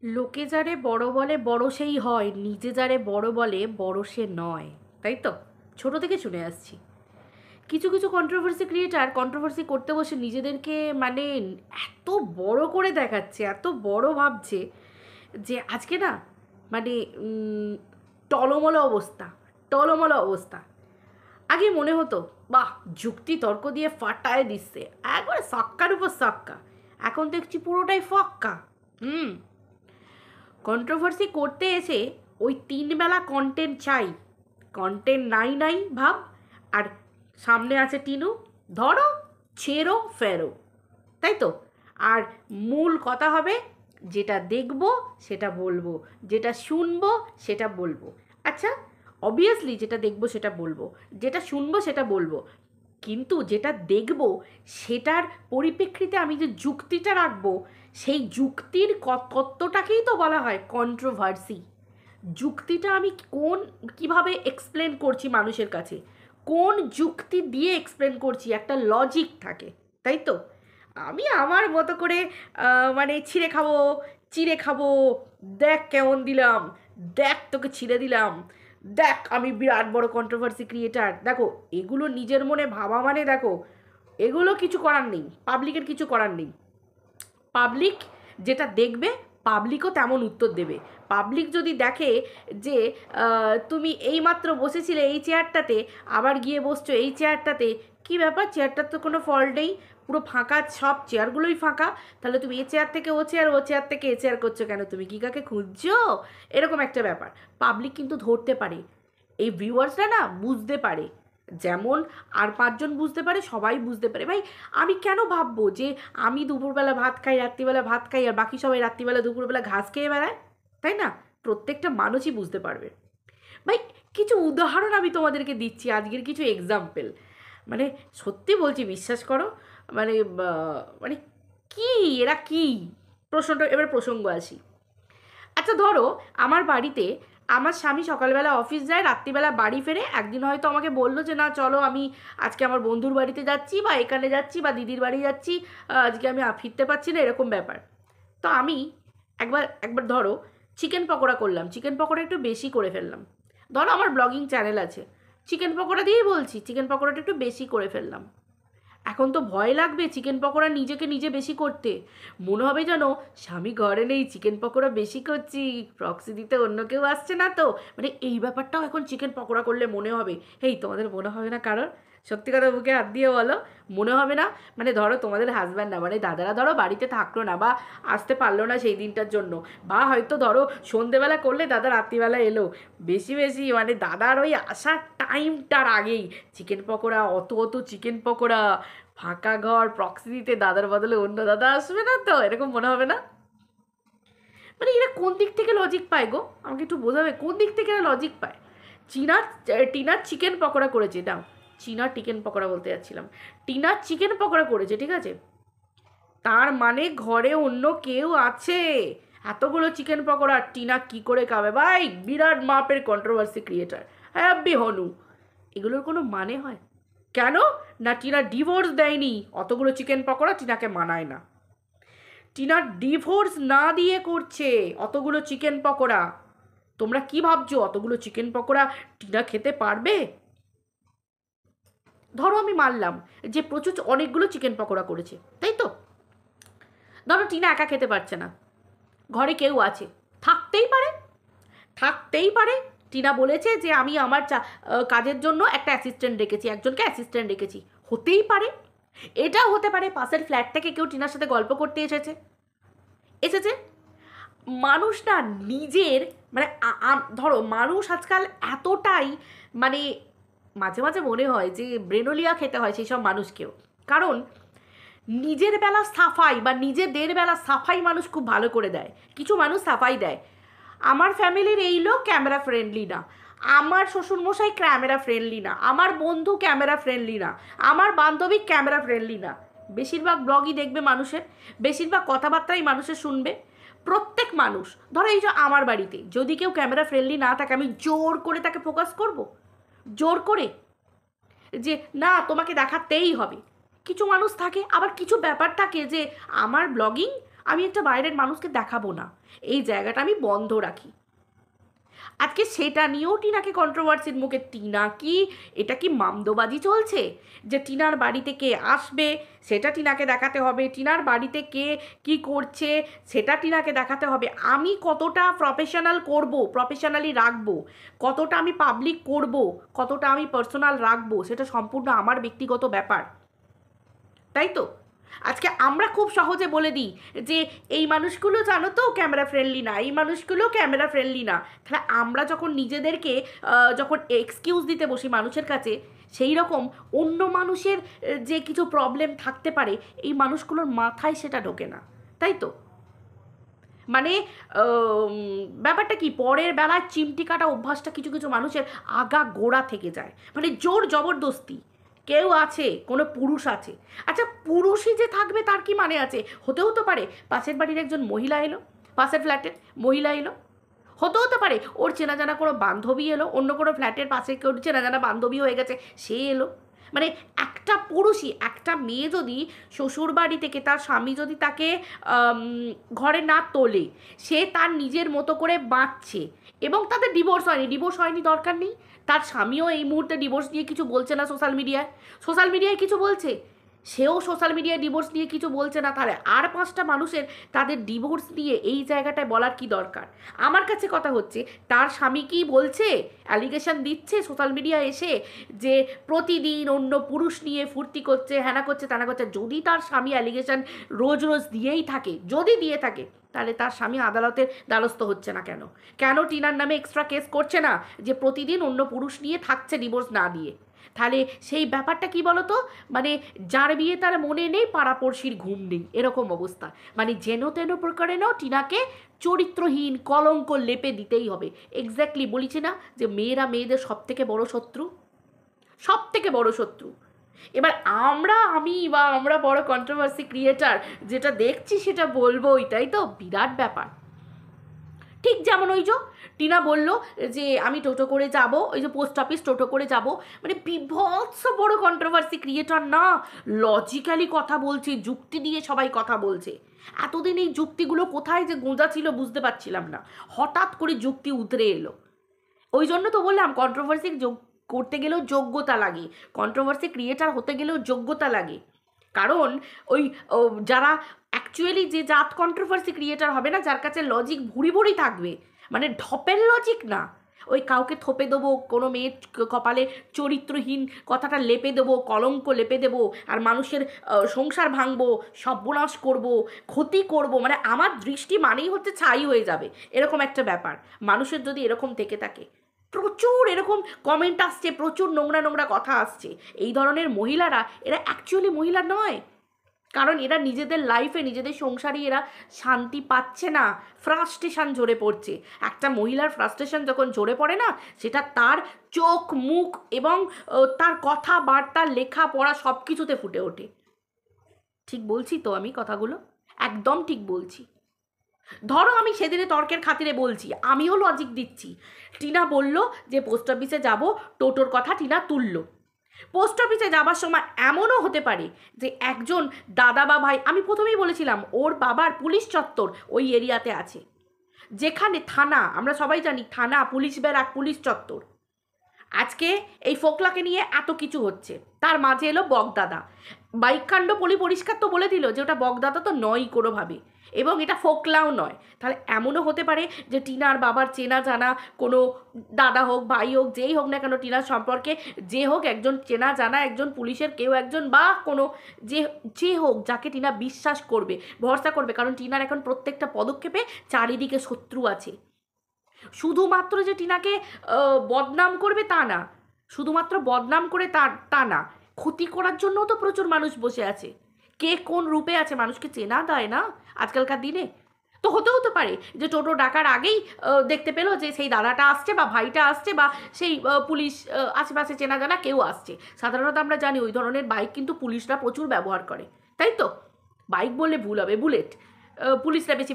লোকে যারে বড় বলে বড় সেই হয়, নিজে যারে বড় বলে বড় সে নয়। তাই তো ছোট থেকে শুনে আসছি। কিছু কিছু কন্ট্রোভার্সি ক্রিয়েটার কন্ট্রোভার্সি করতে বসে নিজেদেরকে মানে এত বড় করে দেখাচ্ছে, এত বড় ভাবছে যে আজকে না মানে টলমলো অবস্থা, টলমলো অবস্থা। আগে মনে হতো বাহ, যুক্তি তর্ক দিয়ে ফাটায় দিচ্ছে, একবারে সাক্কার উপর সাক্কা। এখন দেখছি পুরোটাই ফক্কা। হুম। কন্ট্রোভার্সি করতে এসে ওই 3 বেলা কন্টেন্ট চাই, কন্টেন্ট নাই নাই ভাব। আর সামনে আছে টিনু, ধরো ছেড়ো ফেরো, তাই তো। আর মূল কথা হবে যেটা দেখবো সেটা বলবো, যেটা শুনবো সেটা বলবো। আচ্ছা, অবভিয়াসলি যেটা দেখবো সেটা বলবো, যেটা শুনবো সেটা বলবো, কিন্তু যেটা দেখব সেটার পরিপ্রেক্ষিতে আমি যে যুক্তিটা রাখবো, সেই যুক্তির তত্ত্বটাকেই তো বলা হয় কন্ট্রোভার্সি। যুক্তিটা আমি কিভাবে এক্সপ্লেন করছি মানুষের কাছে, কোন যুক্তি দিয়ে এক্সপ্লেন করছি, একটা লজিক থাকে, তাই তো। আমি আমার মতো করে মানে ছিঁড়ে খাবো, চিড়ে খাবো, দেখ কেমন দিলাম, দেখ তোকে ছিঁড়ে দিলাম, দেখ আমি বিরাট বড় কন্ট্রোভার্সি ক্রিয়েটার। দেখো, এগুলো নিজের মনে ভাবা মানে দেখো, এগুলো কিছু করার নেই, পাবলিকের কিছু করার নেই। পাবলিক যেটা দেখবে, পাবলিকও তেমন উত্তর দেবে। পাবলিক যদি দেখে যে তুমি এইমাত্র বসেছিলে এই চেয়ারটাতে, আবার গিয়ে বসছো এই চেয়ারটাতে, কী ব্যাপার, চেয়ারটার তো কোনো ফল্ট নেই, পুরো ফাঁকা, সব চেয়ারগুলোই ফাঁকা, তাহলে তুমি এ চেয়ার থেকে ও চেয়ার, ও চেয়ার থেকে এ চেয়ার করছো কেন, তুমি কি কাকে খুঁজছো, এরকম একটা ব্যাপার। পাবলিক কিন্তু ধরতে পারে, এই ভিউয়ার্সরা না বুঝতে পারে, যেমন আর 5 জন বুঝতে পারে, সবাই বুঝতে পারে। ভাই, আমি কেন ভাববো যে আমি দুপুরবেলা ভাত খাই, রাত্রিবেলা ভাত খাই, আর বাকি সবাই রাত্রিবেলা দুপুরবেলা ঘাস খেয়ে বেড়ায়, তাই না? প্রত্যেকটা মানুষই বুঝতে পারবে। ভাই, কিছু উদাহরণ আমি তোমাদেরকে দিচ্ছি, আজকের কিছু এক্সাম্পল, মানে সত্যি বলছি, বিশ্বাস করো। মানে মানে কি, এরা কি, প্রশ্নটা এবার প্রসঙ্গ আসি। আচ্ছা ধরো, আমার বাড়িতে আমার স্বামী সকালবেলা অফিস যায়, রাত্রিবেলা বাড়ি ফেরে। একদিন হয়তো আমাকে বললো যে না চলো, আমি আজকে আমার বন্ধুর বাড়িতে যাচ্ছি, বা এখানে যাচ্ছি, বা দিদির বাড়ি যাচ্ছি, আজকে আমি ফিরতে পারছি না, এরকম ব্যাপার। তো আমি একবার একবার ধরো চিকেন পকোড়া করলাম, চিকেন পকোড়া একটু বেশি করে ফেললাম। ধরো আমার ব্লগিং চ্যানেল আছে, চিকেন পকোড়া দিয়েই বলছি, চিকেন পকোড়াটা একটু বেশি করে ফেললাম। এখন তো ভয় লাগবে চিকেন পকোড়া নিজেকে নিজে বেশি করতে, মনে হবে যেন স্বামী ঘরে নেই, চিকেন পকোড়া বেশি করছি, প্রক্সি দিতে অন্য কেউ আসছে না তো, মানে এই ব্যাপারটাও এখন চিকেন পকোড়া করলে মনে হবে। হেই, তোমাদের মনে হবে না কারোর? সত্যি কথা বুকে হাত দিয়ে বলো, মনে হবে না? মানে ধরো তোমাদের হাজব্যান্ড না, মানে দাদারা ধরো বাড়িতে থাকলো না, বা আসতে পারলো না সেই দিনটার জন্য, বা হয়তো ধরো সন্ধেবেলা করলে দাদা রাত্রিবেলা এলো, বেশি বেশি মানে দাদার ওই আসার টাইমটার আগেই চিকেন পকোড়া, অত অত চিকেন পকোড়া, ফাঁকা ঘর, প্রক্সি দিতে দাদার বদলে অন্য দাদা আসবে না তো, এরকম মনে হবে না? মানে এরা কোন দিক থেকে লজিক পায় গো, আমাকে একটু বোঝাবে কোন দিক থেকে এরা লজিক পায়? চীনা টিনার চিকেন পকোড়া করেছে, না চীনা চিকেন পকোড়া বলতে যাচ্ছিলাম, টিনার চিকেন পকোড়া করেছে, ঠিক আছে, তার মানে ঘরে অন্য কেউ আছে। এতগুলো চিকেন পকোড়া টিনা কি করে খাবে? ভাই, বিরাট মাপের কন্ট্রোভার্সি ক্রিয়েটার, হ্যাপি হনু, এগুলোর কোনো মানে হয়? কেন না, টিনা ডিভোর্স দেয়নি, অতগুলো চিকেন পকোড়া টিনাকে মানায় না। টিনা ডিভোর্স না দিয়ে করছে অতগুলো চিকেন পকোড়া। তোমরা কি ভাবছো অতগুলো চিকেন পকোড়া টিনা খেতে পারবে? ধরো আমি মানলাম যে প্রচুর অনেকগুলো চিকেন পকোড়া করেছে, তাই তো। ধরো টিনা একা খেতে পারছে না, ঘরে কেউ আছে, থাকতেই পারে, থাকতেই পারে। টিনা বলেছে যে আমি আমার কাজের জন্য একটা অ্যাসিস্ট্যান্ট রেখেছি, একজনকে অ্যাসিস্ট্যান্ট রেখেছি, হতেই পারে। এটাও হতে পারে পাশের ফ্ল্যাট থেকে কেউ টিনার সাথে গল্প করতে এসেছে, এসেছে। মানুষ না নিজের মানে ধরো মানুষ আজকাল এতটাই মানে মাঝে মাঝে মনে হয় যে ব্রেনোলিয়া খেতে হয় সেই সব মানুষকেও। কারণ নিজের বেলা সাফাই বা নিজেদের বেলা সাফাই মানুষ খুব ভালো করে দেয়, কিছু মানুষ সাফাই দেয়। আমার ফ্যামিলির এই লোক ক্যামেরা ফ্রেন্ডলি না, আমার শ্বশুরমশাই ক্যামেরা ফ্রেন্ডলি না, আমার বন্ধু ক্যামেরা ফ্রেন্ডলি না, আমার বান্ধবী ক্যামেরা ফ্রেন্ডলি না। বেশিরভাগ ব্লগই দেখবে মানুষের, বেশিরভাগ কথাবার্তাই মানুষের শুনবে। প্রত্যেক মানুষ, ধরো এই যে আমার বাড়িতে যদি কেউ ক্যামেরা ফ্রেন্ডলি না থাকে, আমি জোর করে তাকে ফোকাস করব, জোর করে, যে না তোমাকে দেখাতেই হবে। কিছু মানুষ থাকে, আবার কিছু ব্যাপার থাকে যে আমার ব্লগিং আমি একটা বাইরের মানুষকে দেখাবো না, এই জায়গাটা আমি বন্ধ রাখি। আজকে সেটা নিয়েও টিনাকে কন্ট্রোভার্সির মুখে, টিনা কি এটা কি মামদোবাজি চলছে যে টিনার বাড়িতে কে আসবে সেটা টিনাকে দেখাতে হবে, টিনার বাড়িতে কে কি করছে সেটা টিনাকে দেখাতে হবে, আমি কতটা প্রফেশনাল করব, প্রফেশনালি রাখবো, কতটা আমি পাবলিক করব, কতটা আমি পার্সোনাল রাখবো, সেটা সম্পূর্ণ আমার ব্যক্তিগত ব্যাপার, তাই তো? আজকে আমরা খুব সহজে বলে দিই যে এই মানুষগুলো জানো তো ক্যামেরা ফ্রেন্ডলি না, এই মানুষগুলো ক্যামেরা ফ্রেন্ডলি না। তাহলে আমরা যখন নিজেদেরকে যখন এক্সকিউজ দিতে বসি মানুষের কাছে, সেই রকম অন্য মানুষের যে কিছু প্রবলেম থাকতে পারে এই মানুষগুলোর মাথায় সেটা ঢোকে না, তাই তো? মানে ব্যাপারটা কি, পরের বেলায় চিমটি কাটা অভ্যাসটা কিছু কিছু মানুষের আগা গোড়া থেকে যায়, মানে জোর জবরদস্তি। কেউ আছে, কোনো পুরুষ আছে, আচ্ছা পুরুষই যে থাকবে তার কি মানে আছে? হতেও তো পারে পাশের বাড়ির একজন মহিলা এলো, পাশের ফ্ল্যাটের মহিলা এলো, হতে পারে ওর চেনা জানা কোনো বান্ধবী এলো, অন্য কোনো ফ্ল্যাটের পাশে কেউ চেনা জানা বান্ধবী হয়ে গেছে সে এলো। মানে একটা পুরুষই, একটা মেয়ে যদি শ্বশুর বাড়ি থেকে তার স্বামী যদি তাকে ঘরে না তোলে, সে তার নিজের মতো করে বাঁচছে এবং তাদের ডিভোর্স হয়নি দরকার নেই, তার স্বামীও এই মুহূর্তে ডিভোর্স নিয়ে কিছু বলছে না, সোশ্যাল মিডিয়ায় কিছু বলছে, সেও সোশ্যাল মিডিয়ায় ডিভোর্স নিয়ে কিছু বলছে না, তাহলে আর 5টা মানুষের তাদের ডিভোর্স নিয়ে এই জায়গাটায় বলার কি দরকার? আমার কাছে কথা হচ্ছে, তার স্বামী কি বলছে, অ্যালিগেশন দিচ্ছে সোশ্যাল মিডিয়ায় এসে যে প্রতিদিন অন্য পুরুষ নিয়ে ফুর্তি করছে, হ্যানা করছে, তানা করছে? যদি তার স্বামী অ্যালিগেশন রোজ রোজ দিয়েই থাকে, যদি দিয়ে থাকে, তাহলে তার স্বামী আদালতের দ্বারস্থ হচ্ছে না কেন? কেন টিনার নামে এক্সট্রা কেস করছে না যে প্রতিদিন অন্য পুরুষ নিয়ে থাকছে ডিভোর্স না দিয়ে? তাহলে সেই ব্যাপারটা কি বলতো, মানে যার বিয়ে তার মনে নেই, পাড়াপড়শির ঘুম নেই, এরকম অবস্থা। মানে যেন তেন প্রকারে নাও টিনাকে চরিত্রহীন কলঙ্ক লেপে দিতেই হবে। এক্স্যাক্টলি বলিছি না যে মেয়েরা মেয়েদের সব থেকে বড় শত্রু, সব থেকে বড় শত্রু। এবার আমরা বড় কন্ট্রোভার্সি ক্রিয়েটার, যেটা দেখছি সেটা বলবোই, তাই তো? বিরাট ব্যাপার। ঠিক যেমন ওই যে টিনা বলল যে আমি টোটো করে যাব, ওই যে পোস্ট অফিস টোটো করে যাব, মানে বিভৎস বড় কন্ট্রোভার্সি ক্রিয়েটর না, লজিক্যালি কথা বলছে, যুক্তি দিয়ে সবাই কথা বলছে। এতদিন এই যুক্তিগুলো কোথায় যে গোঁজা ছিল বুঝতে পারছিলাম না, হঠাৎ করে যুক্তি উতরে এলো। ওই জন্য তো বললাম কন্ট্রোভার্সি করতে গেলেও যোগ্যতা লাগে, কন্ট্রোভার্সি ক্রিয়েটার হতে গেলেও যোগ্যতা লাগে। কারণ ওই যারা অ্যাকচুয়ালি যে জাত কন্ট্রোভার্সি ক্রিয়েটার হবে না, যার কাছে লজিক ভুড়ি ভুড়ি থাকবে, মানে ঢপের লজিক না, ওই কাউকে থপে দেবো, কোনো মেয়ের কপালে চরিত্রহীন কথাটা লেপে দেবো, কলঙ্ক লেপে দেবো, আর মানুষের সংসার ভাঙবো, সর্বনাশ করব, ক্ষতি করব, মানে আমার দৃষ্টি মানেই হচ্ছে ছাই হয়ে যাবে, এরকম একটা ব্যাপার। মানুষের যদি এরকম থেকে থাকে, প্রচুর এরকম কমেন্ট আসছে, প্রচুর নোংরা নোংরা কথা আসছে। এই ধরনের মহিলারা, এরা অ্যাকচুয়ালি মহিলা নয়, কারণ এরা নিজেদের লাইফে, নিজেদের সংসারে এরা শান্তি পাচ্ছে না, ফ্রাস্ট্রেশন ঝরে পড়ছে। একটা মহিলার ফ্রাস্ট্রেশন যখন ঝরে পড়ে না, সেটা তার চোখ, মুখ এবং তার কথাবার্তা, লেখা পড়া সব কিছুতে ফুটে ওঠে। ঠিক বলছি তো আমি কথাগুলো? একদম ঠিক বলছি। ধরো আমি সেদিনে তর্কের খাতিরে বলছি, আমিও লজিক দিচ্ছি। টিনা বলল যে পোস্ট অফিসে যাব, টোটোর কথা টিনা তুলল। পোস্ট অফিসে যাবার সময় এমনও হতে পারে যে একজন দাদা বা ভাই, আমি প্রথমেই বলেছিলাম ওর বাবার পুলিশ চত্বর ওই এরিয়াতে আছে, যেখানে থানা, আমরা সবাই জানি থানা, পুলিশ ব্যারাক, পুলিশ চত্বর। আজকে এই ফোকলাকে নিয়ে এত কিছু হচ্ছে, তার মাঝে এলো বগদাদা। বাইককাণ্ড পরিষ্কার তো বলে দিল যে ওটা বগদাদা তো নয় কোনোভাবে, এবং এটা ফোকলাও নয়। তাহলে এমনও হতে পারে যে টিনার বাবার চেনা জানা কোনো দাদা হোক, ভাই হোক, যেই হোক না কেন, টিনার সম্পর্কে যে হোক, একজন চেনা জানা, একজন পুলিশের কেউ একজন, বা কোনো যে হোক যাকে টিনা বিশ্বাস করবে, ভরসা করবে। কারণ টিনার এখন প্রত্যেকটা পদক্ষেপে চারিদিকে শত্রু আছে। শুধুমাত্র যে টিনাকে বদনাম করবে তা না, শুধুমাত্র বদনাম করে তা না, ক্ষতি করার জন্যও তো প্রচুর মানুষ বসে আছে। কে কোন রূপে আছে মানুষকে চেনা দেয় না আজকালকার দিনে। তো হতে পারে যে টোটো ডাকার আগেই দেখতে পেলো যে সেই দাদাটা আসছে, বা ভাইটা আসছে, বা সেই পুলিশ আশেপাশে চেনা জানা কেউ আসছে। সাধারণত আমরা জানি ওই ধরনের বাইক কিন্তু পুলিশরা প্রচুর ব্যবহার করে, তাই তো? বাইক বললে ভুল হবে, বুলেট। পুলিশরা বেশি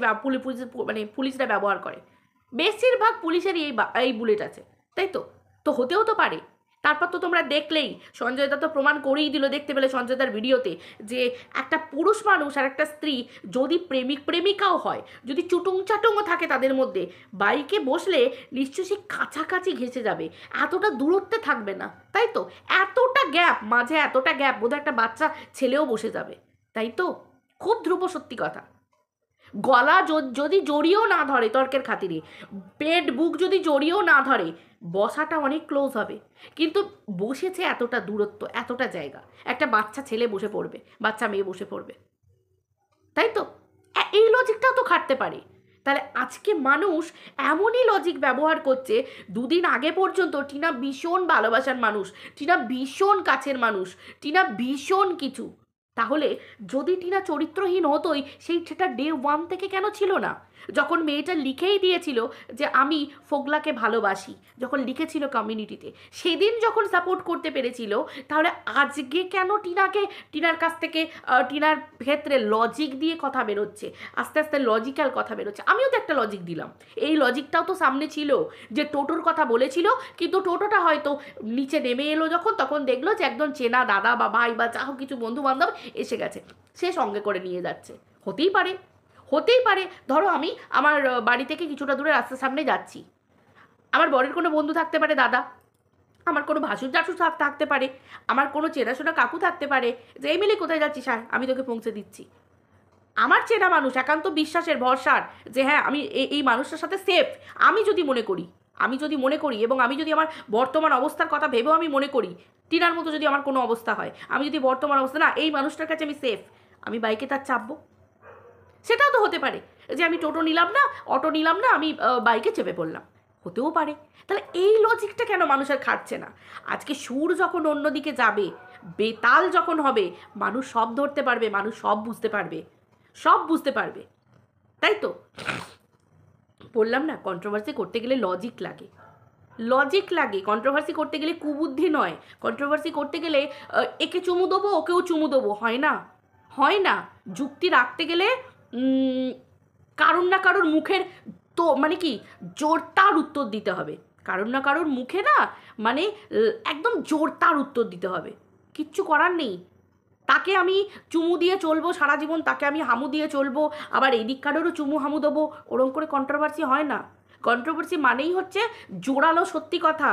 মানে পুলিশরা ব্যবহার করে, বেশিরভাগ পুলিশেরই এই বুলেট আছে, তাই তো? তো হতেও তো পারে তারপর তো তোমরা দেখলেই, সঞ্জয় দত্ত প্রমাণ করেই দিল, দেখতে পেলে সঞ্জয় দার ভিডিওতে, যে একটা পুরুষ মানুষ আর একটা স্ত্রী যদি প্রেমিক প্রেমিকাও হয়, যদি চুটুং চাটুংও থাকে তাদের মধ্যে, বাইকে বসলে নিশ্চয়ই সে কাছাকাছি ঘেঁষে যাবে, এতটা দূরত্বে থাকবে না, তাই তো? এতটা গ্যাপ, মাঝে এতটা গ্যাপ, বোধহয় একটা বাচ্চা ছেলেও বসে যাবে, তাই তো? খুব ধ্রুব সত্যি কথা। গলা যদি জড়িয়েও না ধরে তর্কের খাতিরে, পেট বুক যদি জড়িয়েও না ধরে, বসাটা অনেক ক্লোজ হবে, কিন্তু বসেছে এতটা দূরত্ব, এতটা জায়গা, একটা বাচ্চা ছেলে বসে পড়বে, বাচ্চা মেয়ে বসে পড়বে, তাই তো? এই লজিকটাও তো খাটতে পারে। তাহলে আজকে মানুষ এমনই লজিক ব্যবহার করছে, দুদিন আগে পর্যন্ত টিনা ভীষণ ভালোবাসার মানুষ, টিনা ভীষণ কাছের মানুষ, টিনা ভীষণ কিছু। তাহলে যদি টিনা চরিত্রহীন হতোই, সেটা ডে ওয়ান থেকে কেন ছিল না? যখন মেয়েটা লিখেই দিয়েছিল যে আমি ফোগলাকে ভালোবাসি, যখন লিখেছিল কমিউনিটিতে, সেদিন যখন সাপোর্ট করতে পেরেছিল, তাহলে আজকে কেন টিনার কাছ থেকে টিনার ক্ষেত্রে লজিক দিয়ে কথা বেরোচ্ছে, আস্তে আস্তে লজিক্যাল কথা বেরোচ্ছে? আমিও তো একটা লজিক দিলাম, এই লজিকটাও তো সামনে ছিল, যে টোটোর কথা বলেছিল, কিন্তু টোটোটা হয়তো নিচে নেমে এলো যখন, তখন দেখলো যে একজন চেনা দাদা বা ভাই বা যা হোক কিছু বন্ধু বান্ধব এসে গেছে, সে সঙ্গে করে নিয়ে যাচ্ছে। হতেই পারে, হতেই পারে। ধরো আমি আমার বাড়ি থেকে কিছুটা দূরে রাস্তার সামনে যাচ্ছি, আমার বরের কোনো বন্ধু থাকতে পারে, দাদা, আমার কোনো ভাসুর জাসুর থাকতে পারে, আমার কোনো চেনাশোনা কাকু থাকতে পারে, যে এই মিলে কোথায় যাচ্ছিস, হ্যাঁ আমি তোকে পৌঁছে দিচ্ছি। আমার চেনা মানুষ, একান্ত বিশ্বাসের ভরসার, যে হ্যাঁ আমি এই মানুষটার সাথে সেফ, আমি যদি মনে করি এবং আমি যদি আমার বর্তমান অবস্থার কথা ভেবেও আমি মনে করি, টিনার মতো যদি আমার কোনো অবস্থা হয়, আমি যদি বর্তমান অবস্থা, না এই মানুষটার কাছে আমি সেফ, আমি বাইকে তার চাপবো। সেটাও তো হতে পারে যে আমি টোটো নিলাম না, অটো নিলাম না, আমি বাইকে চেপে পড়লাম, হতেও পারে। তাহলে এই লজিকটা কেন মানুষের খাটছে না? আজকে সুর যখন অন্যদিকে যাবে, বেতাল যখন হবে, মানুষ সব ধরতে পারবে, মানুষ সব বুঝতে পারবে, সব বুঝতে পারবে, তাই তো? বললাম না, কন্ট্রোভার্সি করতে গেলে লজিক লাগে, লজিক লাগে। কন্ট্রোভার্সি করতে গেলে কুবুদ্ধি নয়, কন্ট্রোভার্সি করতে গেলে একে চুমু দেবো ওকেও চুমু দেবো, হয় না, হয় না। যুক্তি রাখতে গেলে কারুর না কারুর মুখের তো মানে কি জোরদার উত্তর দিতে হবে, কারুর না কারুর মুখে না মানে একদম জোরদার উত্তর দিতে হবে, কিচ্ছু করার নেই। তাকে আমি চুমু দিয়ে চলবো সারা জীবন, তাকে আমি হামু দিয়ে চলবো, আবার এই দিক কারোরও চুমু হামু দেবো, ওরকম করে কন্ট্রোভার্সি হয় না। কন্ট্রোভার্সি মানেই হচ্ছে জোরালো সত্যি কথা,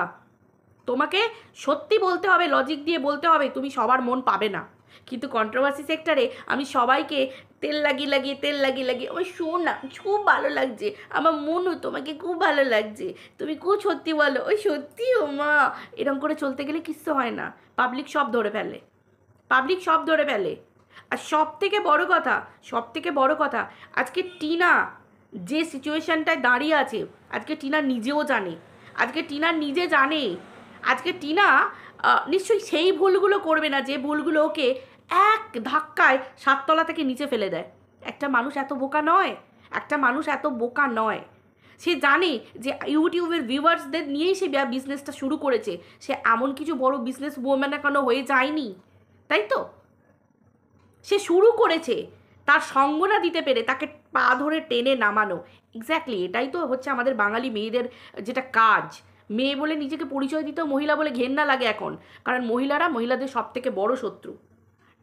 তোমাকে সত্যি বলতে হবে, লজিক দিয়ে বলতে হবে, তুমি সবার মন পাবে না। কিন্তু কন্ট্রোভার্সি সেক্টরে আমি সবাইকে তেল লাগিয়ে আমার শোন না খুব ভালো লাগছে, আমার মনও তোমাকে খুব ভালো লাগছে, তুমি খুব সত্যি বলো, ওই সত্যি ও মা, এরকম করে চলতে গেলে কিচ্ছু হয় না, পাবলিক সব ধরে ফেলে, পাবলিক সব ধরে ফেলে। আর সব থেকে বড় কথা, আজকে টিনা যে সিচুয়েশনটায় দাঁড়িয়ে আছে, আজকে টিনা নিজেও জানে, আজকে টিনা নিজে জানে, আজকে টিনা নিশ্চয়ই সেই ভুলগুলো করবে না যে ভুলগুলো ওকে এক ধাক্কায় 7 তলা থেকে নিচে ফেলে দেয়। একটা মানুষ এত বোকা নয়, একটা মানুষ এত বোকা নয়। সে জানে যে ইউটিউবের ভিউয়ার্সদের নিয়েই সে বিজনেসটা শুরু করেছে, সে এমন কিছু বড় বিজনেস ওম্যান এখনো হয়ে যায়নি, তাই তো? সে শুরু করেছে, তার সঙ্গ না দিতে পেরে তাকে পা ধরে টেনে নামানো। এক্স্যাক্টলি এটাই তো হচ্ছে আমাদের বাঙালি মেয়েদের যেটা কাজ। মেয়ে বলে নিজেকে পরিচয় দিতেও মহিলা বলে ঘেন্না লাগে এখন, কারণ মহিলাদের সব থেকে বড় শত্রু।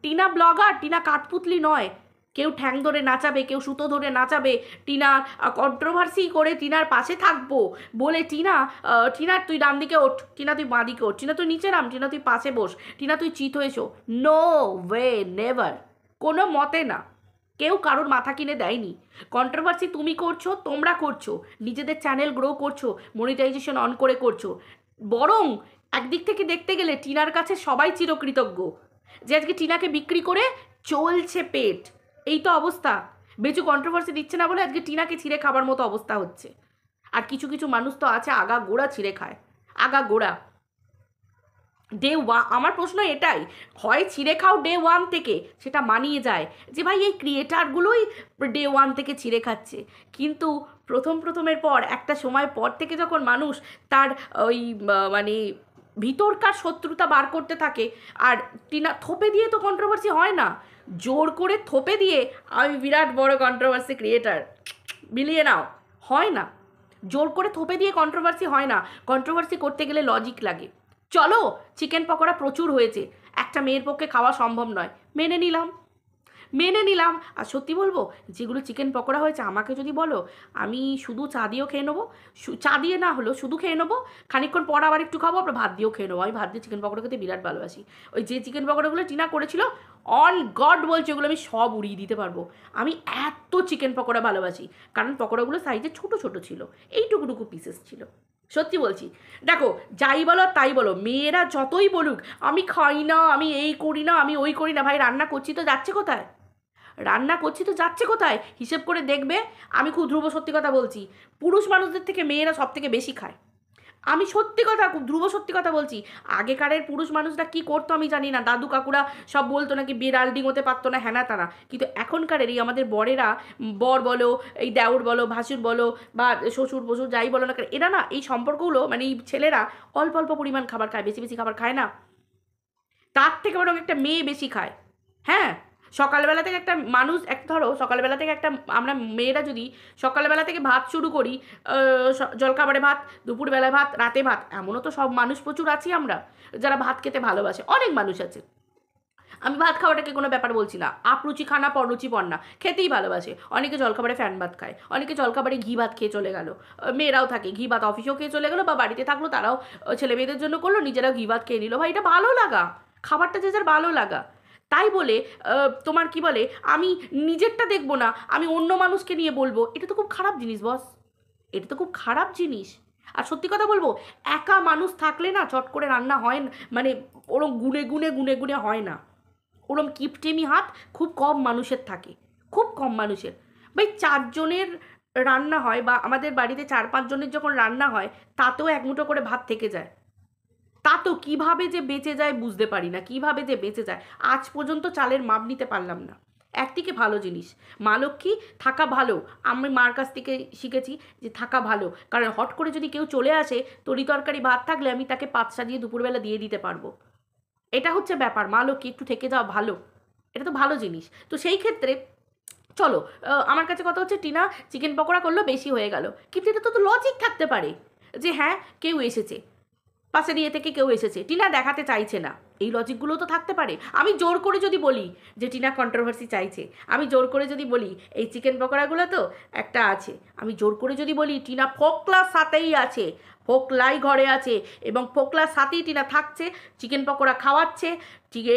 টিনা ব্লগার, টিনা কাঠপুতলি নয়, কেউ ঠ্যাং ধরে নাচাবে, কেউ সুতো ধরে নাচাবে, টিনা কন্ট্রোভার্সি করে টিনার পাশে থাকবো বলে টিনার তুই ডান দিকে ওঠ, টিনা তুই বাঁ দিকে ওঠ, টিনা তুই নিচে নাম, টিনা তুই পাশে বস, টিনা তুই চিত হয়েছো, নো ওয়ে নেভার, কোনো মতে না। কেউ কারোর মাথা কিনে দেয়নি। কন্ট্রোভার্সি তুমি করছো, তোমরা করছো, নিজেদের চ্যানেল গ্রো করছো, মনিটাইজেশন অন করে করছো, বরং একদিক থেকে দেখতে গেলে টিনার কাছে সবাই চিরকৃতজ্ঞ যে আজকে টিনাকে বিক্রি করে চলছে পেট। এই তো অবস্থা, বেচু কন্ট্রোভার্সি দিচ্ছে না বলে আজকে টিনাকে ছিঁড়ে খাবার মতো অবস্থা হচ্ছে। আর কিছু কিছু মানুষ তো আছে আগা গোড়া ছিঁড়ে খায়, আগা গোড়া। আমার প্রশ্ন এটাই, হয় ছিঁড়ে খাও ডে ওয়ান থেকে, সেটা মানিয়ে যায় যে ভাই এই ক্রিয়েটারগুলোই ডে ওয়ান থেকে ছিঁড়ে খাচ্ছে, কিন্তু প্রথমের পর একটা সময় পর থেকে যখন মানুষ তার ওই মানে ভিতরকার শত্রুতা বার করতে থাকে, আর টিনা থোপে দিয়ে তো কন্ট্রোভার্সি হয় না, জোর করে থোপে দিয়ে আমি বিরাট বড় কন্ট্রোভার্সি ক্রিয়েটার বিলিয়ে নাও, হয় না। জোর করে থোপে দিয়ে কন্ট্রোভার্সি হয় না, কন্ট্রোভার্সি করতে গেলে লজিক লাগে, চলো চিকেন পকোড়া প্রচুর হয়েছে, একটা মেয়ের পক্ষে খাওয়া সম্ভব নয়, মেনে নিলাম। আর সত্যি বলবো, যেগুলো চিকেন পকোড়া হয়েছে আমাকে যদি বলো, আমি শুধু চা দিয়েও খেয়ে নেবো, চা দিয়ে না হলেও শুধু খেয়ে নেবো, খানিকক্ষণ পর আবার একটু খাবো, আবার ভাত দিয়েও খেয়ে নেবো। আমি ভাত দিয়ে চিকেন পকোড়া খেতে বিরাট ভালোবাসি। ওই যে চিকেন পকোড়াগুলো টিনা করেছিল, অন গড বলছে ওগুলো আমি সব উড়িয়ে দিতে পারবো। আমি এত চিকেন পকোড়া ভালোবাসি, কারণ পকোড়াগুলো সাইজে ছোট ছোট ছিল, এইটুকুটুকু পিসেস ছিল। সত্যি বলছি, দেখো যাই বলো তাই বলো, মেয়েরা যতই বলুক আমি খাই না, আমি এই করি না, আমি ওই করি না, ভাই রান্না করছি তো যাচ্ছে কোথায়? হিসেব করে দেখবে। আমি খুব ধ্রুব সত্যি কথা বলছি, পুরুষ মানুষদের থেকে মেয়েরা সব থেকে বেশি খায়। আমি সত্যি কথা, খুব ধ্রুব সত্যি কথা বলছি। আগেকারের পুরুষ মানুষরা কি করতো আমি জানি না, দাদু কাকুরা সব বলতো নাকি বিড়াল ডিঙোতে পারতো না, হ্যানা তারা, কিন্তু এখনকারের এই আমাদের বরেরা, বর বলো, এই দেওর বলো, ভাসুর বলো, বা শ্বশুর বসুর যাই বলো না কেন, এরা না এই সম্পর্কগুলো, মানে এই ছেলেরা অল্প অল্প পরিমাণ খাবার খায়, বেশি বেশি খাবার খায় না। তার থেকে বরং একটা মেয়ে বেশি খায়। হ্যাঁ, সকালবেলা থেকে একটা মানুষ, ধরো সকালবেলা থেকে একটা, আমরা মেয়েরা যদি সকালবেলা থেকে ভাত শুরু করি, জলখাবারে ভাত, দুপুরবেলায় ভাত, রাতে ভাত, এমনও তো সব মানুষ প্রচুর আছি আমরা যারা ভাত খেতে ভালোবাসে, অনেক মানুষ আছে। আমি ভাত খাওয়াটাকে কোনো ব্যাপার বলছি না, আপরুচি খানা পররুচি পন্না, খেতেই ভালোবাসে। অনেকে জলখাবারে ফ্যান ভাত খায়, অনেকে জলখাবারে ঘি ভাত খেয়ে চলে গেল, মেয়েরাও থাকে ঘি ভাত অফিসেও খেয়ে চলে গেলো, বা বাড়িতে থাকলো তারাও ছেলে মেয়েদের জন্য করলো, নিজেরাও ঘি ভাত খেয়ে নিল। ভাই এটা ভালো লাগা, খাবারটা যে যার ভালো লাগা। তাই বলে তোমার কি বলে, আমি নিজেরটা দেখবো না, আমি অন্য মানুষকে নিয়ে বলবো, এটা তো খুব খারাপ জিনিস বস, এটা তো খুব খারাপ জিনিস। আর সত্যি কথা বলবো, একা মানুষ থাকলে না চট করে রান্না হয় না, মানে ওরম গুনে হয় না। ওরম কিপটেমি হাত খুব কম মানুষের থাকে, খুব কম মানুষের। ভাই 4 জনের রান্না হয়, বা আমাদের বাড়িতে 4-5 জনের যখন রান্না হয়, তাতেও এক মুঠো করে ভাত থেকে যায়। তা তো কীভাবে যে বেঁচে যায় বুঝতে পারি না, কীভাবে যে বেঁচে যায়। আজ পর্যন্ত চালের মাপ নিতে পারলাম না। একদিকে ভালো জিনিস, মা লক্ষ্মী থাকা ভালো, আমি মার কাছ থেকে শিখেছি যে থাকা ভালো, কারণ হট করে যদি কেউ চলে আসে, তরি তরকারি ভাত থাকলে আমি তাকে পাত সাজিয়ে দুপুরবেলা দিয়ে দিতে পারবো। এটা হচ্ছে ব্যাপার, মা লক্ষ্মী একটু থেকে যাওয়া ভালো, এটা তো ভালো জিনিস। তো সেই ক্ষেত্রে চলো, আমার কাছে কথা হচ্ছে টিনা চিকেন পকোড়া করলো বেশি হয়ে গেল, কিন্তু এটা তো লজিক থাকতে পারে যে হ্যাঁ কেউ এসেছে, পাশের ইয়ে থেকে কেউ এসেছে, টিনা দেখাতে চাইছে না, এই লজিকগুলো তো থাকতে পারে। আমি জোর করে যদি বলি যে টিনা কন্ট্রোভার্সি চাইছে, আমি জোর করে যদি বলি এই চিকেন পকোড়াগুলো তো একটা আছে, আমি জোর করে যদি বলি টিনা ফোকলার সাথেই আছে, ফোকলাই ঘরে আছে, এবং ফোকলার সাথেই টিনা থাকছে, চিকেন পকোড়া খাওয়াচ্ছে,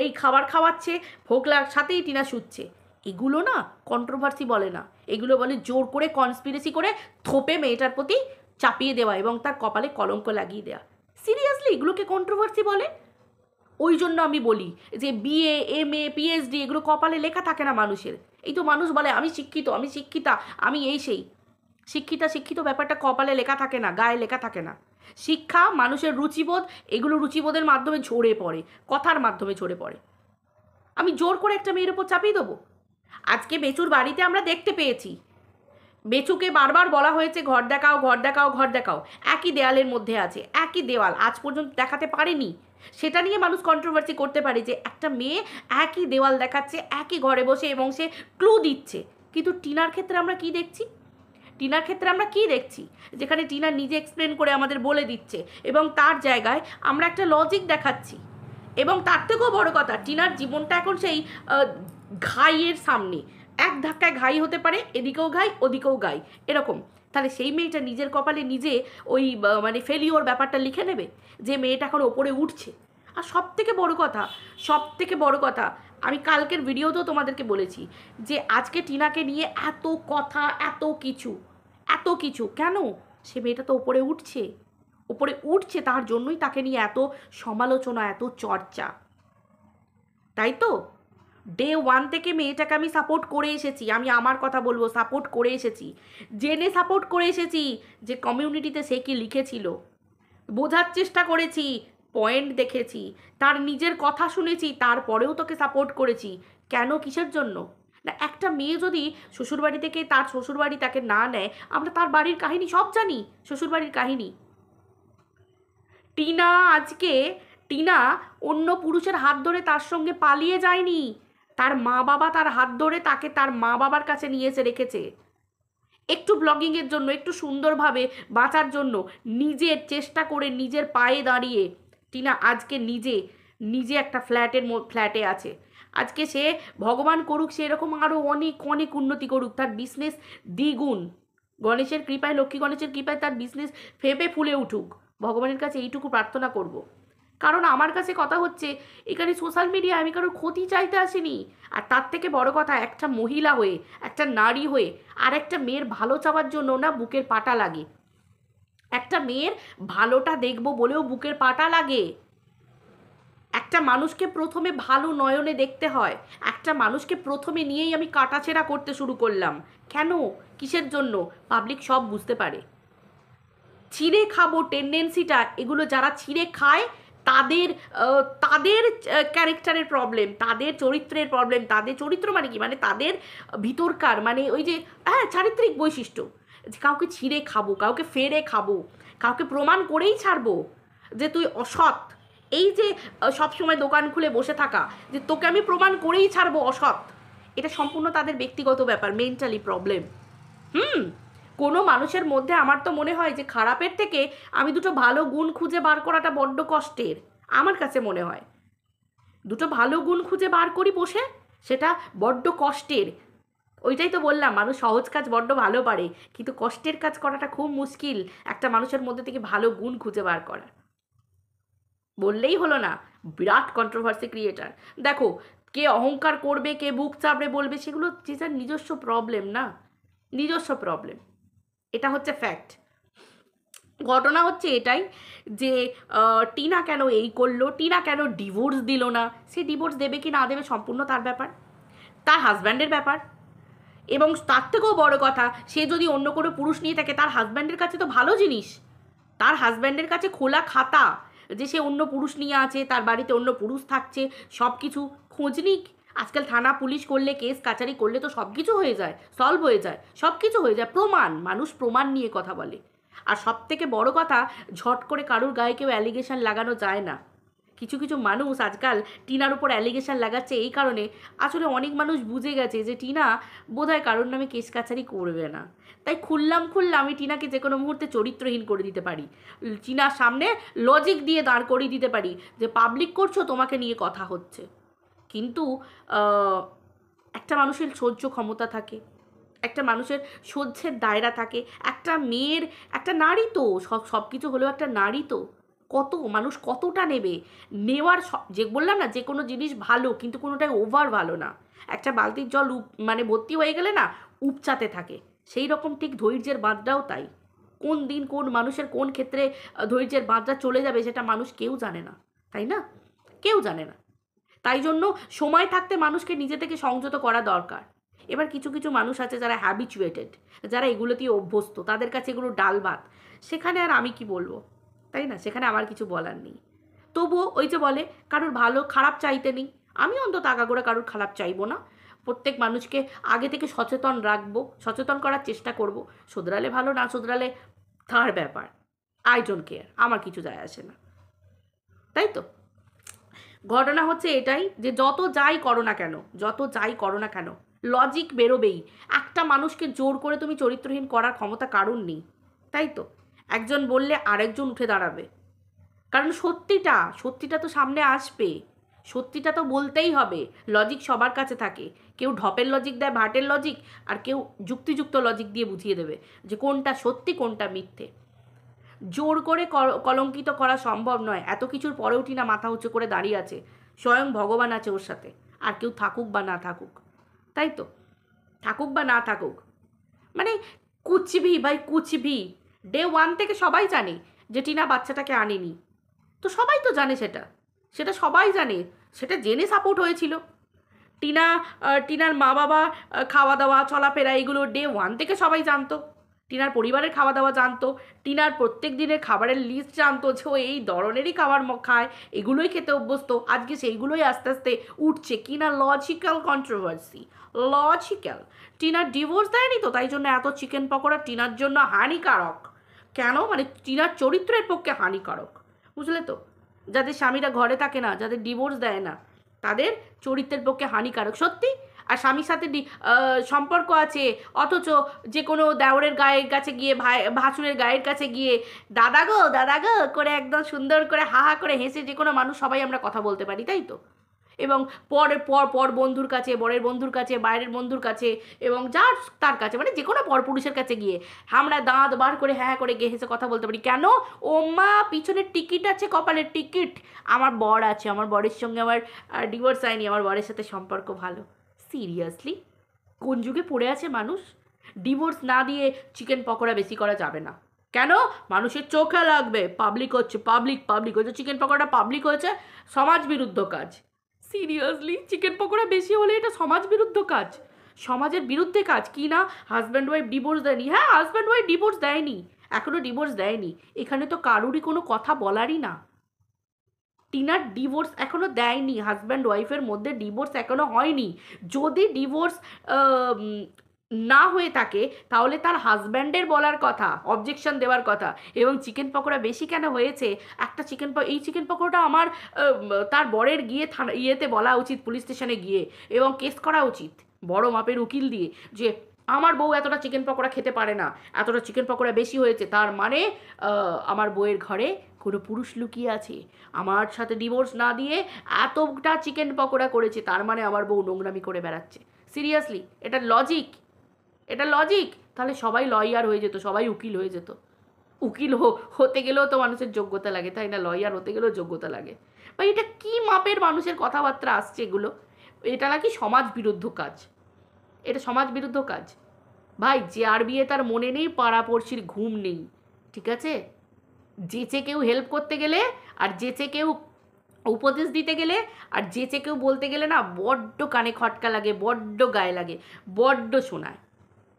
এই খাবার খাওয়াচ্ছে, ফোকলার সাথেই টিনা শুচ্ছে, এগুলো না কন্ট্রোভার্সি বলে না, এগুলো বলে জোর করে কনস্পিরেসি করে থোপে মেয়েটার প্রতি চাপিয়ে দেওয়া এবং তার কপালে কলঙ্ক লাগিয়ে দেওয়া। সিরিয়াসলি এগুলোকে কন্ট্রোভার্সি বলে? ওই জন্য আমি বলি যে বিএ, এমএ, পিএইচডি এগুলো কপালে লেখা থাকে না মানুষের। এই তো মানুষ বলে আমি শিক্ষিত, আমি শিক্ষিতা, আমি এই সেই। শিক্ষিত ব্যাপারটা কপালে লেখা থাকে না, গায়ে লেখা থাকে না। শিক্ষা, মানুষের রুচিবোধ, এগুলো রুচিবোধের মাধ্যমে ঝরে পড়ে, কথার মাধ্যমে ঝরে পড়ে। আমি জোর করে একটা মেয়ের ওপর চাপিয়ে দেবো? আজকে বেচুর বাড়িতে আমরা দেখতে পেয়েছি, বেচুকে বারবার বলা হয়েছে ঘর দেখাও, ঘর দেখাও, ঘর দেখাও, একই দেওয়ালের মধ্যে আছে, একই দেওয়াল, আজ পর্যন্ত দেখাতে পারেনি। সেটা নিয়ে মানুষ কন্ট্রোভার্সি করতে পারে যে একটা মেয়ে একই দেওয়াল দেখাচ্ছে, একই ঘরে বসে, এবং সে ক্লু দিচ্ছে। কিন্তু টিনার ক্ষেত্রে আমরা কি দেখছি? যেখানে টিনা নিজে এক্সপ্লেন করে আমাদের বলে দিচ্ছে, এবং তার জায়গায় আমরা একটা লজিক দেখাচ্ছি। এবং তার থেকেও বড় কথা, টিনার জীবনটা এখন সেই ঘাইয়ের সামনে, এক ধাক্কায় ঘাই হতে পারে, এদিকেও ঘাই ওদিকেও ঘাই, এরকম। তাহলে সেই মেয়েটা নিজের কপালে নিজে ওই মানে ফেলিওর ব্যাপারটা লিখে নেবে, যে মেয়েটা এখন ওপরে উঠছে। আর সব থেকে বড় কথা, আমি কালকের ভিডিওতেও তোমাদেরকে বলেছি যে আজকে টিনাকে নিয়ে এত কথা, এত কিছু কেন? সে মেয়েটা তো ওপরে উঠছে, তার জন্যই তাকে নিয়ে এত সমালোচনা, এত চর্চা, তাই তো? ডে 1 থেকে মেয়েটাকে আমি সাপোর্ট করে এসেছি, আমি আমার কথা বলবো, সাপোর্ট করে এসেছি, জেনে সাপোর্ট করে এসেছি যে কমিউনিটিতে সে কি লিখেছিল, বোঝার চেষ্টা করেছি, পয়েন্ট দেখেছি, তার নিজের কথা শুনেছি, তারপরেও তোকে সাপোর্ট করেছি। কেন, কিসের জন্য? না, একটা মেয়ে যদি শ্বশুরবাড়ি থেকে তার শ্বশুরবাড়ি তাকে না নেয়, আমরা তার বাড়ির কাহিনী সব জানি, শ্বশুরবাড়ির কাহিনী। টিনা অন্য পুরুষের হাত ধরে তার সঙ্গে পালিয়ে যায়নি, তার মা বাবা তার হাত ধরে তাকে তার মা বাবার কাছে নিয়ে এসে রেখেছে, একটু ব্লগিংয়ের জন্য, একটু সুন্দরভাবে বাঁচার জন্য, নিজের চেষ্টা করে, নিজের পায়ে দাঁড়িয়ে টিনা আজকে নিজে নিজে একটা ফ্ল্যাটে আছে। আজকে সে ভগবান করুক সে এরকম আরও অনেক অনেক উন্নতি করুক, তার বিজনেস দ্বিগুণ, গণেশের কৃপায়, লক্ষ্মী গণেশের কৃপায় তার বিজনেস ফেপে ফুলে উঠুক। ভগবানের কাছে এইটুকু প্রার্থনা করব। কারণ আমার কাছে কথা হচ্ছে, এখানে সোশ্যাল মিডিয়ায় আমি কারোর ক্ষতি চাইতে আসিনি। আর তার থেকে বড় কথা, একটা মহিলা হয়ে, একটা নারী হয়ে আর একটা মেয়ের ভালো চাওয়ার জন্য না বুকের পাটা লাগে। একটা মেয়ের ভালোটা দেখবো বলেও বুকের পাটা লাগে। একটা মানুষকে প্রথমে ভালো নয়নে দেখতে হয়। একটা মানুষকে প্রথমে নিয়েই আমি কাটাছেঁড়া করতে শুরু করলাম। কেন? কিসের জন্য? পাবলিক সব বুঝতে পারে। ছিঁড়ে খাবো টেন্ডেন্সিটা, এগুলো যারা ছিঁড়ে খায় তাদের তাদের ক্যারেক্টারের প্রবলেম, তাদের চরিত্রের প্রবলেম। তাদের চরিত্র মানে কি, মানে তাদের ভিতরকার, মানে ওই যে হ্যাঁ চারিত্রিক বৈশিষ্ট্য। কাউকে ছিঁড়ে খাবো, কাউকে ফেরে খাবো, কাউকে প্রমাণ করেই ছাড়বো যে তুই অসৎ। এই যে সবসময় দোকান খুলে বসে থাকা, যে তোকে আমি প্রমাণ করেই ছাড়বো অসৎ, এটা সম্পূর্ণ তাদের ব্যক্তিগত ব্যাপার, মেন্টালি প্রবলেম। কোনো মানুষের মধ্যে আমার তো মনে হয় যে খারাপের থেকে আমি দুটো ভালো গুণ খুঁজে বার করাটা বড্ড কষ্টের। আমার কাছে মনে হয় দুটো ভালো গুণ খুঁজে বার করি বসে, সেটা বড্ড কষ্টের। ওইটাই তো বললাম, মানুষ সহজ কাজ বড্ড ভালো পারে, কিন্তু কষ্টের কাজ করাটা খুব মুশকিল, একটা মানুষের মধ্যে থেকে ভালো গুণ খুঁজে বার করা। বললেই হলো না, বিরাট কন্ট্রোভার্সি ক্রিয়েটার। দেখো, কে অহংকার করবে, কে বুক চাপড়ে বলবে, সেগুলো যে যার নিজস্ব প্রবলেম, না নিজস্ব প্রবলেম। এটা হচ্ছে ফ্যাক্ট। ঘটনা হচ্ছে এটাই যে টিনা কেন এই করলো, টিনা কেন ডিভোর্স দিল না। সে ডিভোর্স দেবে কি না দেবে সম্পূর্ণ তার ব্যাপার, তার হাজব্যান্ডের ব্যাপার। এবং তার থেকেও বড় কথা, সে যদি অন্য কোনো পুরুষ নিয়ে থাকে, তার হাজব্যান্ডের কাছে তো ভালো জিনিস, তার হাজব্যান্ডের কাছে খোলা খাতা যে সে অন্য পুরুষ নিয়ে আছে, তার বাড়িতে অন্য পুরুষ থাকছে, সব কিছু খোঁজ নিক। আজকাল থানা পুলিশ করলে, কেস কাচারি করলে তো সব কিছু হয়ে যায়, সলভ হয়ে যায়, সব কিছু হয়ে যায়। প্রমাণ, মানুষ প্রমাণ নিয়ে কথা বলে। আর সব থেকে বড় কথা, ঝট করে কারুর গায়ে কেউ অ্যালিগেশন লাগানো যায় না। কিছু কিছু মানুষ আজকাল টিনার উপর অ্যালিগেশন লাগাচ্ছে এই কারণে, আসলে অনেক মানুষ বুঝে গেছে যে টিনা বোধহয় কারোর নামে কেস কাছারি করবে না, তাই খুললাম আমি টিনাকে যে কোনো মুহূর্তে চরিত্রহীন করে দিতে পারি, টিনার সামনে লজিক দিয়ে দাঁড় করিয়ে দিতে পারি যে পাবলিক করছো, তোমাকে নিয়ে কথা হচ্ছে। কিন্তু একটা মানুষের সহ্য ক্ষমতা থাকে, একটা মানুষের সহ্যের দায়রা থাকে। একটা মেয়ের, একটা নারী তো, সব কিছু হলেও একটা নারী তো, কত মানুষ কতটা নেবে, নেওয়ার যে বললাম না, যে কোনো জিনিস ভালো, কিন্তু কোনোটাই ওভার ভালো না। একটা বালতির জল মানে ভর্তি হয়ে গেলে না উপচাতে থাকে, সেই রকম ঠিক ধৈর্যের বাঁধটাও তাই। কোন দিন কোন মানুষের কোন ক্ষেত্রে ধৈর্যের বাঁধটা চলে যাবে সেটা মানুষ কেউ জানে না, তাই না? কেউ জানে না। তাই জন্য সময় থাকতে মানুষকে নিজে থেকে সংযত করা দরকার। এবার কিছু কিছু মানুষ আছে যারা হ্যাবিচুয়েটেড, যারা এগুলোতেই অভ্যস্ত, তাদের কাছে এগুলো ডাল ভাত, সেখানে আর আমি কি বলবো, তাই না? সেখানে আমার কিছু বলার নেই। তবুও ওই যে বলে, কারোর ভালো খারাপ চাইতে নেই, আমি অন্তত আগাগোড়া কারোর খারাপ চাইবো না। প্রত্যেক মানুষকে আগে থেকে সচেতন রাখবো, সচেতন করার চেষ্টা করব। শুধরালে ভালো, না শুধরালে তার ব্যাপার, আই ডোন্ট কেয়ার, আমার কিছু যায় আসে না, তাই তো? ঘটনা হচ্ছে এটাই যে যত যাই করো না কেন, যত যাই করো না কেন, লজিক বেরোবেই। একটা মানুষকে জোর করে তুমি চরিত্রহীন করার ক্ষমতা কারণ নেই, তাই তো? একজন বললে আরেকজন উঠে দাঁড়াবে, কারণ সত্যিটা তো সামনে আসবে, সত্যিটা তো বলতেই হবে। লজিক সবার কাছে থাকে, কেউ ঢপের লজিক দেয়, ভাটের লজিক, আর কেউ যুক্তিযুক্ত লজিক দিয়ে বুঝিয়ে দেবে যে কোনটা সত্যি কোনটা মিথ্যে। জোর করে কলঙ্কিত করা সম্ভব নয়। এত কিছুর পরেও টিনা মাথা উঁচু করে দাঁড়িয়ে আছে, স্বয়ং ভগবান আছে ওর সাথে, আর কেউ থাকুক বা না থাকুক, তাই তো? থাকুক বা না থাকুক, মানে কুচভি ভাই কুচভি, ডে ওয়ান থেকে সবাই জানে যে টিনা বাচ্চাটাকে আনেনি, তো সবাই তো জানে, সেটা সবাই জানে, সেটা জেনে সাপোর্ট হয়েছিল। টিনার মা বাবা খাওয়া দাওয়া চলাফেরা এগুলো ডে ওয়ান থেকে সবাই জানতো, টিনার পরিবারের খাওয়া দাওয়া জানতো, টিনার প্রত্যেক দিনের খাবারের লিস্ট জানতো যে ও এই ধরনেরই খাবার খায়, এগুলোই খেতে অভ্যস্ত। আজকে সেইগুলোই আস্তে আস্তে উঠছে কি না লজিক্যাল কন্ট্রোভার্সি, লজিক্যাল। টিনার ডিভোর্স দেয়নি তো, তাই জন্য এত চিকেন পকোড়া টিনার জন্য হানিকারক। কেন? মানে টিনার চরিত্রের পক্ষে হানিকারক, বুঝলে তো? যাদের স্বামীরা ঘরে থাকে না, যাদের ডিভোর্স দেয় না, তাদের চরিত্রের পক্ষে হানিকারক। সত্যি আর স্বামীর সাথে সম্পর্ক আছে, অথচ যে কোনো দেওরের গায়ের কাছে গিয়ে ভাসুরের গায়ের কাছে গিয়ে দাদা গো করে একদম সুন্দর করে হা হা করে হেসে যে কোনো মানুষ সবাই আমরা কথা বলতে পারি, তাই তো? এবং পর বন্ধুর কাছে, বরের বন্ধুর কাছে, বাইরের বন্ধুর কাছে, এবং যার তার কাছে, মানে যে কোনো পরপুরুষের কাছে গিয়ে আমরা দাঁত বার করে হ্যাঁ করে গিয়ে হেসে কথা বলতে পারি। কেন? ও মা, পিছনের টিকিট আছে, কপালের টিকিট, আমার বর আছে, আমার বরের সঙ্গে আমার ডিভোর্স হয়নি, আমার বরের সাথে সম্পর্ক ভালো। সিরিয়াসলি কোন যুগে পড়ে আছে মানুষ? ডিভোর্স না দিয়ে চিকেন পকোড়া বেশি করা যাবে না। কেন? মানুষের চোখে লাগবে, পাবলিক হচ্ছে, পাবলিক হচ্ছে, চিকেন পকোড়াটা পাবলিক হয়েছে, সমাজ বিরুদ্ধ কাজ। সিরিয়াসলি চিকেন পকোড়া বেশি হলে এটা সমাজ বিরুদ্ধ কাজ, সমাজের বিরুদ্ধে কাজ। কি না হাজব্যান্ড ওয়াইফ ডিভোর্স দেয়নি? হ্যাঁ, হাজব্যান্ড ওয়াইফ ডিভোর্স দেয়নি, এখনও ডিভোর্স দেয়নি, এখানে তো কারুরই কোনো কথা বলারই না। টিনার ডিভোর্স এখনও দেয়নি, হাজব্যান্ড ওয়াইফের মধ্যে ডিভোর্স এখনও হয়নি। যদি ডিভোর্স না হয়ে থাকে তাহলে তার হাজব্যান্ডের বলার কথা, অবজেকশন দেওয়ার কথা। এবং চিকেন পকোড়া বেশি কেন হয়েছে, একটা এই চিকেন পকোড়াটা আমার তার বরের গিয়ে ইয়েতে বলা উচিত, পুলিশ স্টেশনে গিয়ে, এবং কেস করা উচিত বড় মাপের উকিল দিয়ে, যে আমার বউ এতটা চিকেন পকোড়া খেতে পারে না, এতটা চিকেন পকোড়া বেশি হয়েছে, তার মানে আমার বউয়ের ঘরে কোনো পুরুষ লুকিয়ে আছে, আমার সাথে ডিভোর্স না দিয়ে এতটা চিকেন পকোড়া করেছে, তার মানে আমার বউ নোংরামি করে বেড়াচ্ছে। সিরিয়াসলি এটা লজিক? এটা লজিক? তাহলে সবাই লয়ার হয়ে যেত, সবাই উকিল হয়ে যেত। উকিল হতে গেলেও তো মানুষের যোগ্যতা লাগে, তাই না? লয়ার হতে গেলেও যোগ্যতা লাগে। ভাই এটা কি মাপের মানুষের কথাবার্তা আসছে এগুলো? এটা নাকি সমাজ বিরুদ্ধ কাজ, এটা সমাজ বিরুদ্ধ কাজ। ভাই যার বিয়ে তার মনে নেই, পাড়াপড়শির ঘুম নেই, ঠিক আছে? যেচে কেউ হেল্প করতে গেলে, আর যেচে কেউ উপদেশ দিতে গেলে, আর যেচে কেউ বলতে গেলে না বড্ড কানে খটকা লাগে, বড্ড গায়ে লাগে, বড্ড শোনায়,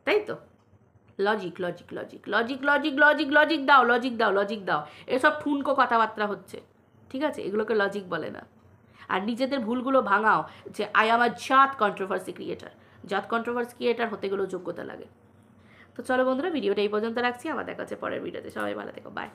তাই তো? Logic logic logic logic logic logic logic দাও, লজিক দাও, লজিক দাও, এসব ঠুনকো কথাবার্তা হচ্ছে, ঠিক আছে? এগুলোকে লজিক বলে না। আর নিজেদের ভুলগুলো ভাঙাও, যে আই এম আ জাত কন্ট্রোভার্সি ক্রিয়েটার। জাত কন্ট্রোভার্সি ক্রিয়েটার হতে গেলেও যোগ্যতা লাগে। তো চলো বন্ধুরা, ভিডিওটা এই পর্যন্ত রাখছি, আবার দেখা হচ্ছে পরের ভিডিওতে। সবাই ভালো থেকো, বাই।